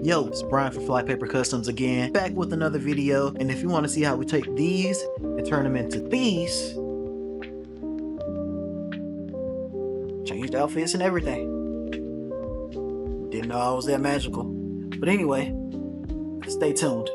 Yo, it's Brian from Fly Paper Customs again, back with another video. And if you want to see how we take these and turn them into these, changed outfits and everything. Didn't know I was that magical. But anyway, stay tuned.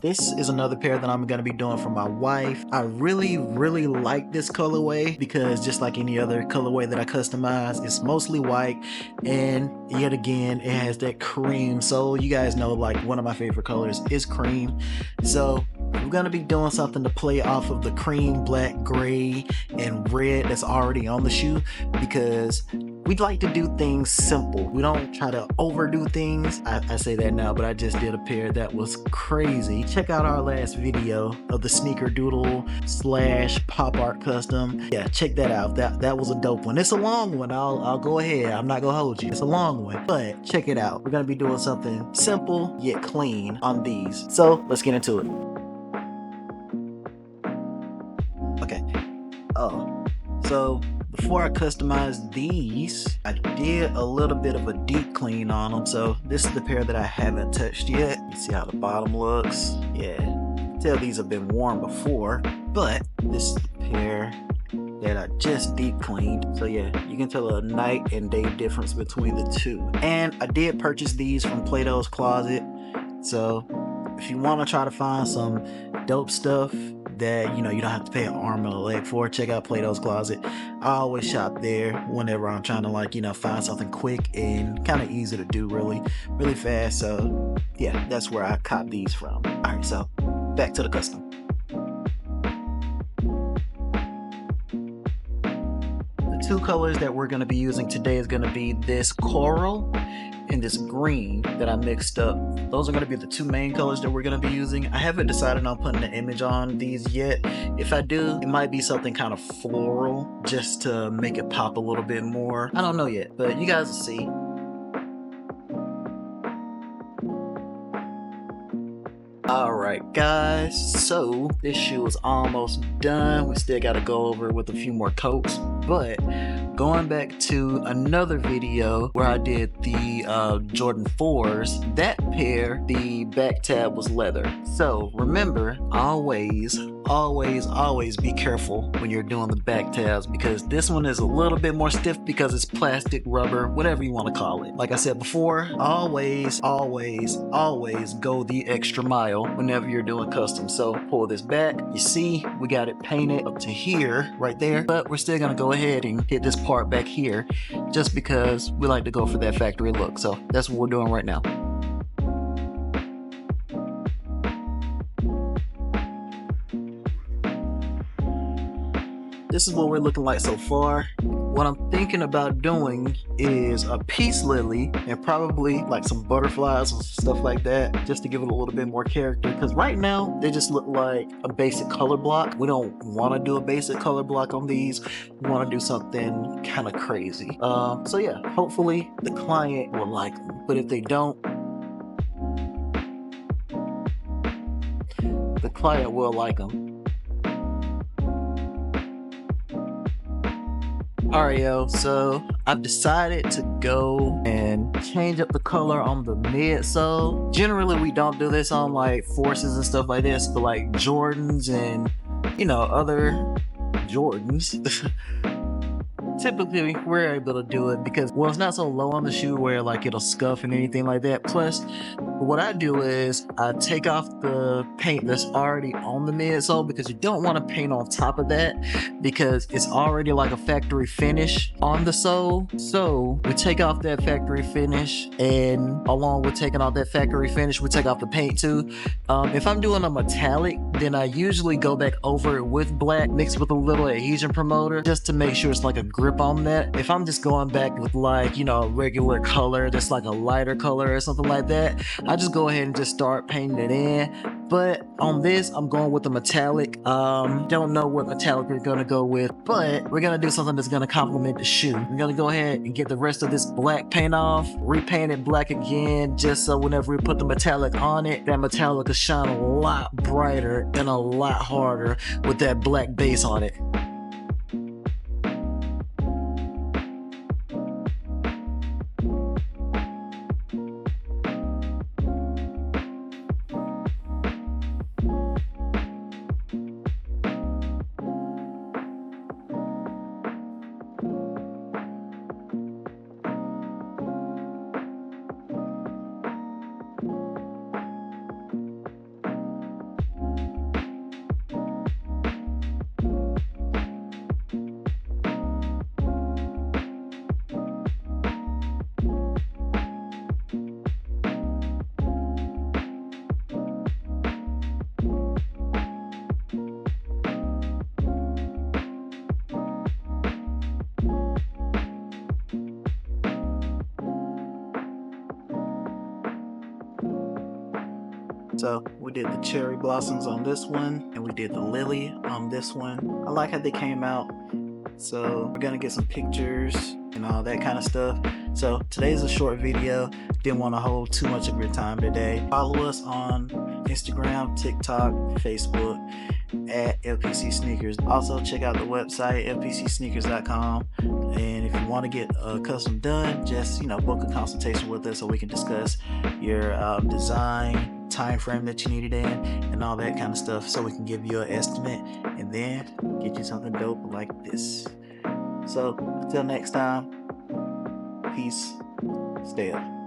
This is another pair that I'm going to be doing for my wife. I really like this colorway because just like any other colorway that I customize, it's mostly white, and yet again it has that cream. So you guys know, like, one of my favorite colors is cream. So we're going to be doing something to play off of the cream, black, gray, and red that's already on the shoe, because we'd like to do things simple. We don't try to overdo things. I say that now, but I just did a pair that was crazy. Check out our last video of the sneaker doodle / pop art custom. Yeah, check that out. That was a dope one. It's a long one. I'll go ahead. I'm not gonna hold you. It's a long one, but check it out. We're gonna be doing something simple yet clean on these. So let's get into it. Okay. So before I customized these, I did a little bit of a deep clean on them. So this is the pair that I haven't touched yet. You see how the bottom looks? Yeah, tell these have been worn before, but this is the pair that I just deep cleaned. So yeah, you can tell a night and day difference between the two. And I did purchase these from Plato's Closet. So if you want to try to find some dope stuff that you don't have to pay an arm and a leg for, check out Plato's Closet. I always shop there whenever I'm trying to find something quick and kind of easy to do really fast. So yeah, that's where I cop these from. All right, so back to the custom. The two colors that we're going to be using today is going to be this coral and this green that I mixed up. Those are going to be the two main colors that we're going to be using. I haven't decided on putting an image on these yet. If I do, it might be something kind of floral just to make it pop a little bit more. I don't know yet, but you guys will see. Alright guys, so this shoe is almost done. We still got to go over it with a few more coats, but going back to another video where I did the Jordan 4s, that pair, the back tab was leather. So remember, always be careful when you're doing the back tabs, because this one is a little bit more stiff because it's plastic, rubber, whatever you want to call it. Like I said before, always go the extra mile whenever you're doing custom. So pull this back. You see, we got it painted up to here, right there, but we're still gonna go ahead and hit this part back here just because we like to go for that factory look. So that's what we're doing right now. This is what we're looking like so far. What I'm thinking about doing is a peace lily and probably like some butterflies and stuff like that, just to give it a little bit more character, because right now they just look like a basic color block. We don't want to do a basic color block on these. We want to do something kind of crazy. So yeah, hopefully the client will like them, but if they don't, the client will like them. Alright yo, so I've decided to go and change up the color on the midsole. Generally we don't do this on like Forces and stuff like this, but like Jordans and other Jordans typically we're able to do it because, well, it's not so low on the shoe where like it'll scuff and anything like that. Plus what I do is I take off the paint that's already on the midsole, because you don't want to paint on top of that because it's already like a factory finish on the sole. So we take off that factory finish, and along with taking off that factory finish, we take off the paint too. If I'm doing a metallic, then I usually go back over it with black mixed with a little adhesion promoter just to make sure it's like a grip on that. If I'm just going back with like a regular color that's like a lighter color or something like that, I just go ahead and just start painting it in. But on this, I'm going with the metallic. Don't know what metallic we're gonna go with, but we're gonna do something that's gonna complement the shoe. I'm gonna go ahead and get the rest of this black paint off, repaint it black again, just so whenever we put the metallic on it, that metallic will shine a lot brighter and a lot harder with that black base on it. So we did the cherry blossoms on this one, and we did the lily on this one. I like how they came out. So we're gonna get some pictures and all that kind of stuff. So today's a short video. Didn't want to hold too much of your time today. Follow us on Instagram, TikTok, Facebook at LPC Sneakers. Also check out the website lpcsneakers.com. And if you want to get a custom done, just book a consultation with us so we can discuss your design, time frame that you need it in, and all that kind of stuff, so we can give you an estimate and then get you something dope like this. So until next time, peace, stay up.